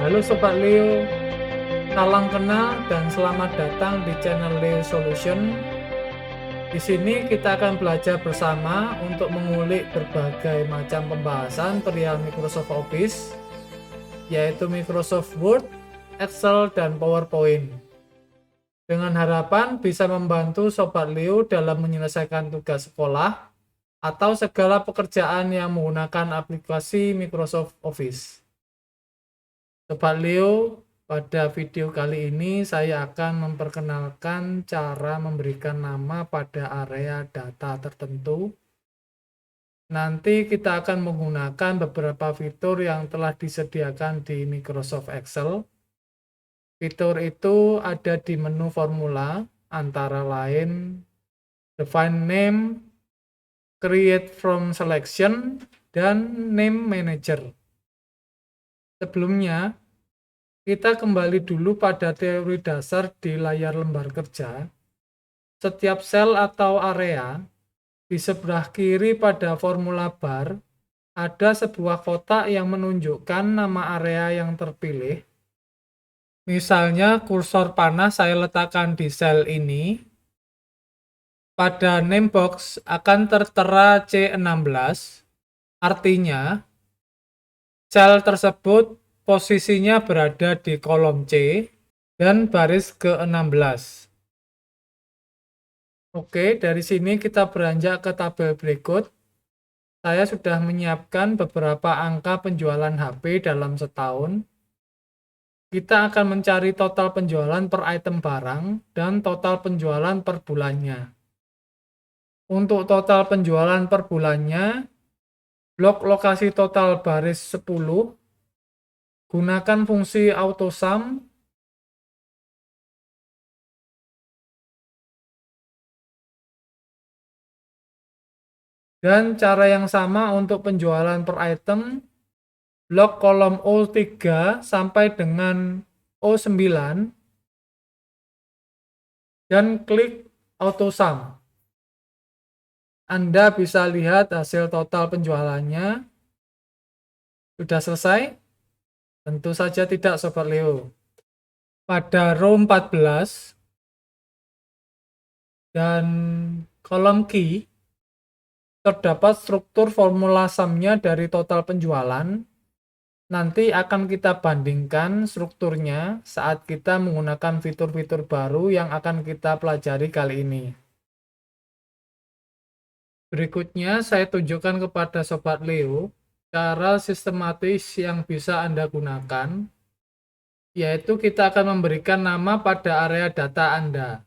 Halo Sobat Leo, salam kenal dan selamat datang di channel Leo Solution. Di sini kita akan belajar bersama untuk mengulik berbagai macam pembahasan perihal Microsoft Office, yaitu Microsoft Word, Excel, dan PowerPoint. Dengan harapan bisa membantu Sobat Leo dalam menyelesaikan tugas sekolah atau segala pekerjaan yang menggunakan aplikasi Microsoft Office. Sobat Leo, pada video kali ini saya akan memperkenalkan cara memberikan nama pada area data tertentu. Nanti kita akan menggunakan beberapa fitur yang telah disediakan di Microsoft Excel. Fitur itu ada di menu formula, antara lain Define Name, Create from Selection, dan Name Manager. Sebelumnya, kita kembali dulu pada teori dasar di layar lembar kerja. Setiap sel atau area, di sebelah kiri pada formula bar, ada sebuah kotak yang menunjukkan nama area yang terpilih. Misalnya kursor panah saya letakkan di sel ini. Pada name box akan tertera C16, artinya sel tersebut posisinya berada di kolom C dan baris ke-16. Oke, dari sini kita beranjak ke tabel berikut. Saya sudah menyiapkan beberapa angka penjualan HP dalam setahun. Kita akan mencari total penjualan per item barang dan total penjualan per bulannya. Untuk total penjualan per bulannya, blok lokasi total baris 10, gunakan fungsi AutoSum. Dan cara yang sama untuk penjualan per item, blok kolom O3 sampai dengan O9, dan klik AutoSum. Anda bisa lihat hasil total penjualannya. Sudah selesai? Tentu saja tidak, Sobat Leo. Pada row 14 dan kolom key, terdapat struktur formula sum-nya dari total penjualan. Nanti akan kita bandingkan strukturnya saat kita menggunakan fitur-fitur baru yang akan kita pelajari kali ini. Berikutnya saya tunjukkan kepada Sobat Leo cara sistematis yang bisa Anda gunakan, yaitu kita akan memberikan nama pada area data Anda.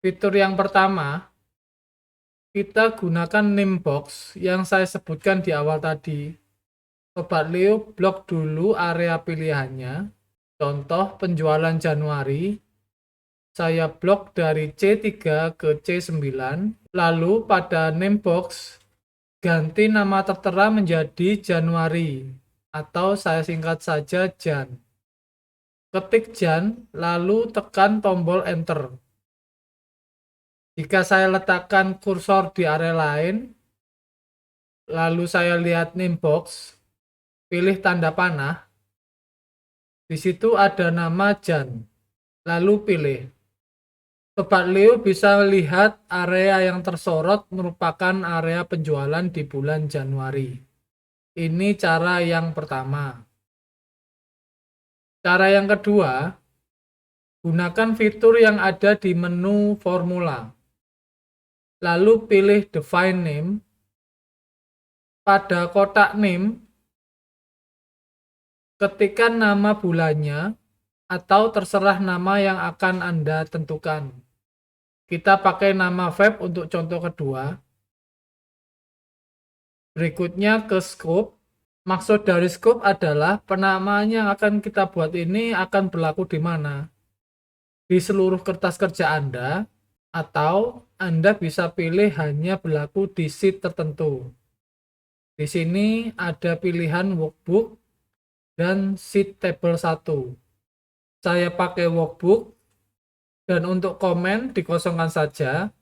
Fitur yang pertama, kita gunakan name box yang saya sebutkan di awal tadi. Sobat Leo blok dulu area pilihannya. Contoh penjualan Januari, saya blok dari C3 ke C9. Lalu pada name box, ganti nama tertera menjadi Januari, atau saya singkat saja Jan. Ketik Jan, lalu tekan tombol Enter. Jika saya letakkan kursor di area lain, lalu saya lihat name box, pilih tanda panah, di situ ada nama Jan, lalu pilih. Sobat Leo bisa lihat area yang tersorot merupakan area penjualan di bulan Januari. Ini cara yang pertama. Cara yang kedua, gunakan fitur yang ada di menu formula. Lalu pilih Define Name. Pada kotak Name, ketikkan nama bulannya atau terserah nama yang akan Anda tentukan. Kita pakai nama Feb untuk contoh kedua. Berikutnya ke Scope. Maksud dari Scope adalah penamaan yang akan kita buat ini akan berlaku di mana? Di seluruh kertas kerja Anda, atau Anda bisa pilih hanya berlaku di sheet tertentu. Di sini ada pilihan Workbook dan Sheet Table 1. Saya pakai Workbook, dan untuk komen dikosongkan saja.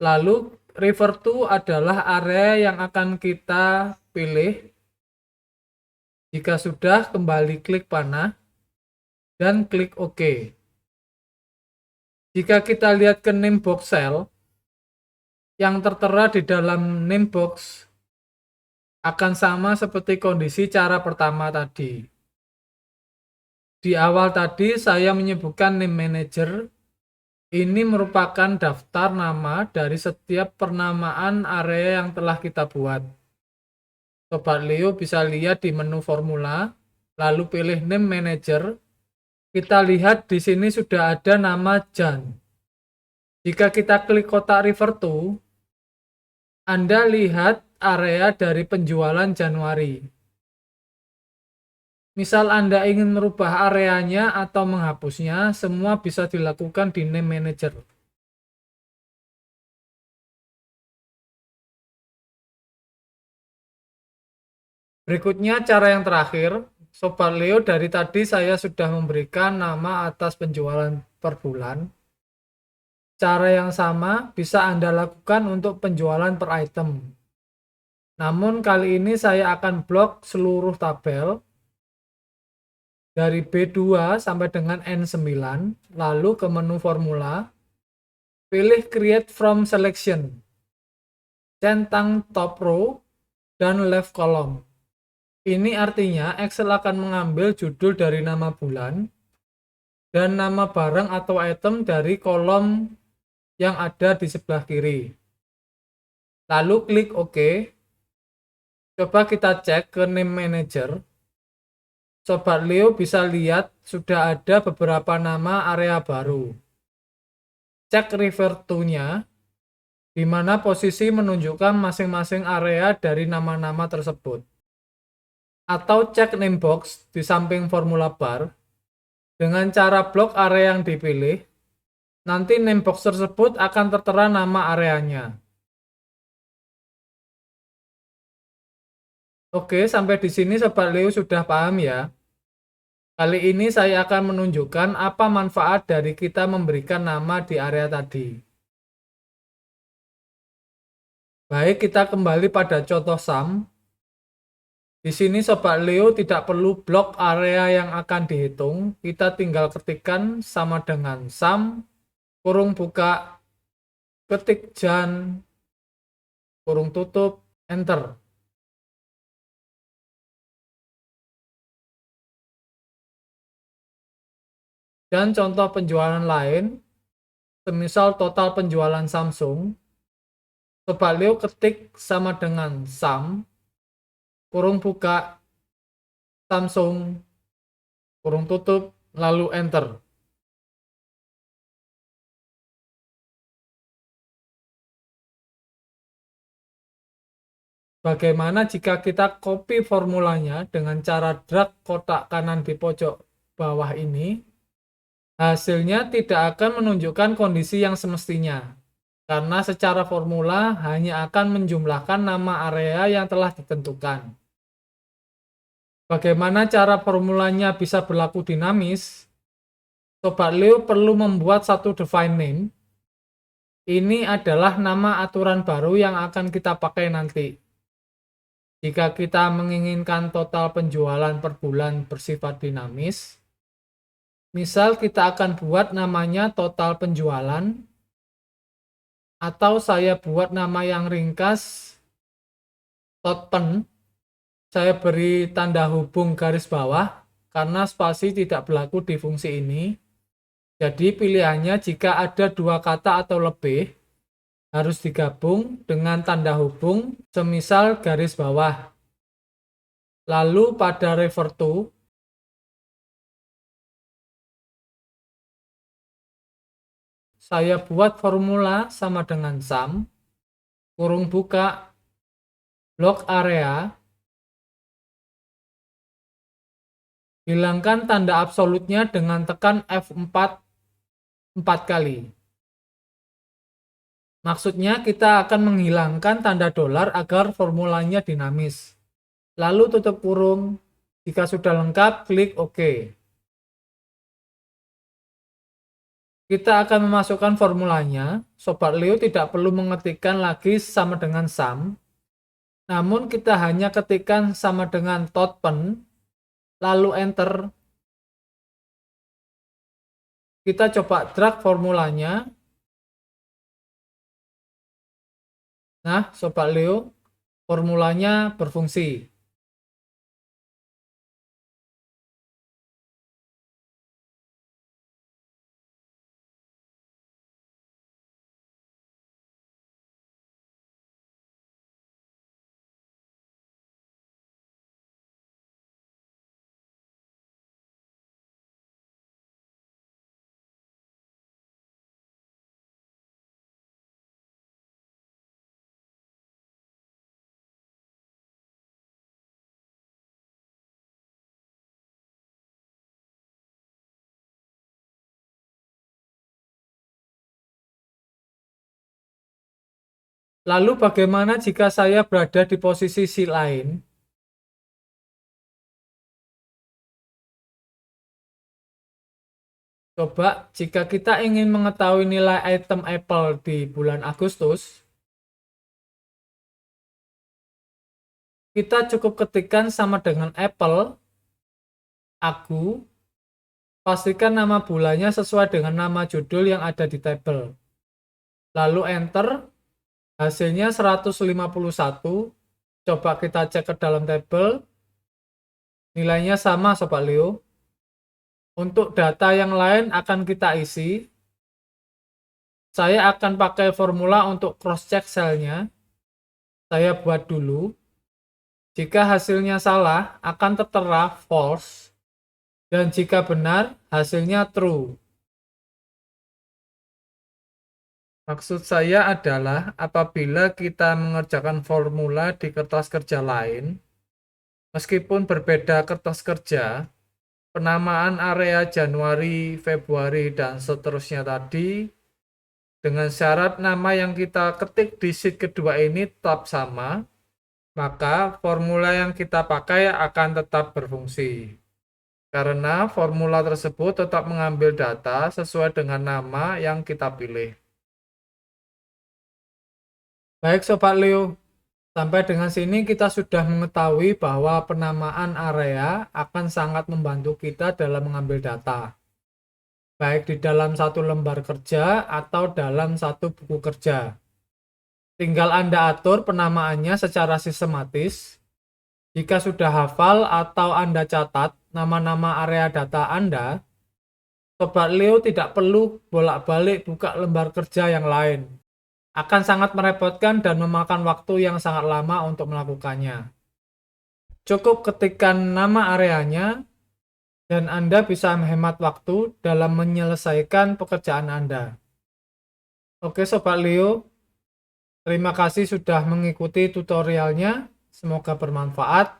Lalu Refer to adalah area yang akan kita pilih. Jika sudah, kembali klik panah dan klik OK. Jika kita lihat ke name box cell, yang tertera di dalam name box akan sama seperti kondisi cara pertama tadi. Di awal tadi saya menyebutkan name manager. Ini merupakan daftar nama dari setiap pernamaan area yang telah kita buat. Sobat Leo bisa lihat di menu formula, lalu pilih name manager. Kita lihat di sini sudah ada nama Jan. Jika kita klik kotak refer to, Anda lihat area dari penjualan Januari. Misal Anda ingin merubah areanya atau menghapusnya, semua bisa dilakukan di name manager. Berikutnya cara yang terakhir, Sobat Leo, dari tadi saya sudah memberikan nama atas penjualan per bulan. Cara yang sama bisa Anda lakukan untuk penjualan per item. Namun kali ini saya akan blok seluruh tabel dari B2 sampai dengan N9, lalu ke menu formula, pilih Create from Selection, centang top row, dan left column. Ini artinya Excel akan mengambil judul dari nama bulan dan nama barang atau item dari kolom yang ada di sebelah kiri. Lalu klik OK. Coba kita cek ke name manager. Sobat Leo bisa lihat sudah ada beberapa nama area baru. Cek refer to-nya, di mana posisi menunjukkan masing-masing area dari nama-nama tersebut. Atau cek name box di samping formula bar. Dengan cara blok area yang dipilih, nanti name box tersebut akan tertera nama areanya. Oke, sampai di sini Sobat Leo sudah paham ya. Kali ini saya akan menunjukkan apa manfaat dari kita memberikan nama di area tadi. Baik, kita kembali pada contoh sum. Di sini Sobat Leo tidak perlu blok area yang akan dihitung. Kita tinggal ketikkan sama dengan sum, kurung buka, ketik Jan, kurung tutup, enter. Dan contoh penjualan lain, semisal total penjualan Samsung, Sobat Leo ketik sama dengan sum, kurung buka, Samsung, kurung tutup, lalu enter. Bagaimana jika kita copy formulanya dengan cara drag kotak kanan di pojok bawah ini? Hasilnya tidak akan menunjukkan kondisi yang semestinya, karena secara formula hanya akan menjumlahkan nama area yang telah ditentukan. Bagaimana cara formulanya bisa berlaku dinamis? Sobat Leo perlu membuat satu define name. Ini adalah nama aturan baru yang akan kita pakai nanti. Jika kita menginginkan total penjualan per bulan bersifat dinamis, misal kita akan buat namanya total penjualan, atau saya buat nama yang ringkas, totpen, saya beri tanda hubung garis bawah, karena spasi tidak berlaku di fungsi ini. Jadi pilihannya jika ada dua kata atau lebih, harus digabung dengan tanda hubung, semisal garis bawah. Lalu pada refer to, saya buat formula sama dengan sum, kurung buka, blok area, hilangkan tanda absolutnya dengan tekan F4 4 kali. Maksudnya kita akan menghilangkan tanda dolar agar formulanya dinamis. Lalu tutup kurung, jika sudah lengkap klik OK. Kita akan memasukkan formulanya. Sobat Leo tidak perlu mengetikkan lagi sama dengan sum, namun kita hanya ketikkan sama dengan totpen lalu enter. Kita coba drag formulanya. Nah, Sobat Leo, formulanya berfungsi. Lalu bagaimana jika saya berada di posisi sheet lain? Coba jika kita ingin mengetahui nilai item Apple di bulan Agustus, kita cukup ketikkan sama dengan Apple, Agu, pastikan nama bulannya sesuai dengan nama judul yang ada di tabel. Lalu enter, hasilnya 151. Coba kita cek ke dalam tabel, nilainya sama Sobat Leo. Untuk data yang lain akan kita isi. Saya akan pakai formula untuk cross-check selnya. Saya buat dulu. Jika hasilnya salah, akan tertera false. Dan jika benar, hasilnya true. Maksud saya adalah apabila kita mengerjakan formula di kertas kerja lain, meskipun berbeda kertas kerja, penamaan area Januari, Februari, dan seterusnya tadi, dengan syarat nama yang kita ketik di sheet kedua ini tetap sama, maka formula yang kita pakai akan tetap berfungsi. Karena formula tersebut tetap mengambil data sesuai dengan nama yang kita pilih. Baik Sobat Leo, sampai dengan sini kita sudah mengetahui bahwa penamaan area akan sangat membantu kita dalam mengambil data. Baik di dalam satu lembar kerja atau dalam satu buku kerja. Tinggal Anda atur penamaannya secara sistematis. Jika sudah hafal atau Anda catat nama-nama area data Anda, Sobat Leo tidak perlu bolak-balik buka lembar kerja yang lain. Akan sangat merepotkan dan memakan waktu yang sangat lama untuk melakukannya. Cukup ketikkan nama areanya, dan Anda bisa menghemat waktu dalam menyelesaikan pekerjaan Anda. Oke Sobat Leo, terima kasih sudah mengikuti tutorialnya. Semoga bermanfaat.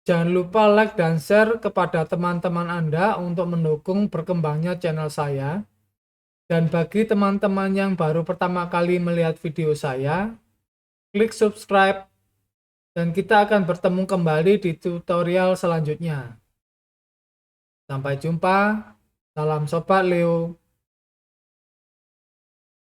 Jangan lupa like dan share kepada teman-teman Anda untuk mendukung berkembangnya channel saya. Dan bagi teman-teman yang baru pertama kali melihat video saya, klik subscribe dan kita akan bertemu kembali di tutorial selanjutnya. Sampai jumpa, salam Sobat Leo.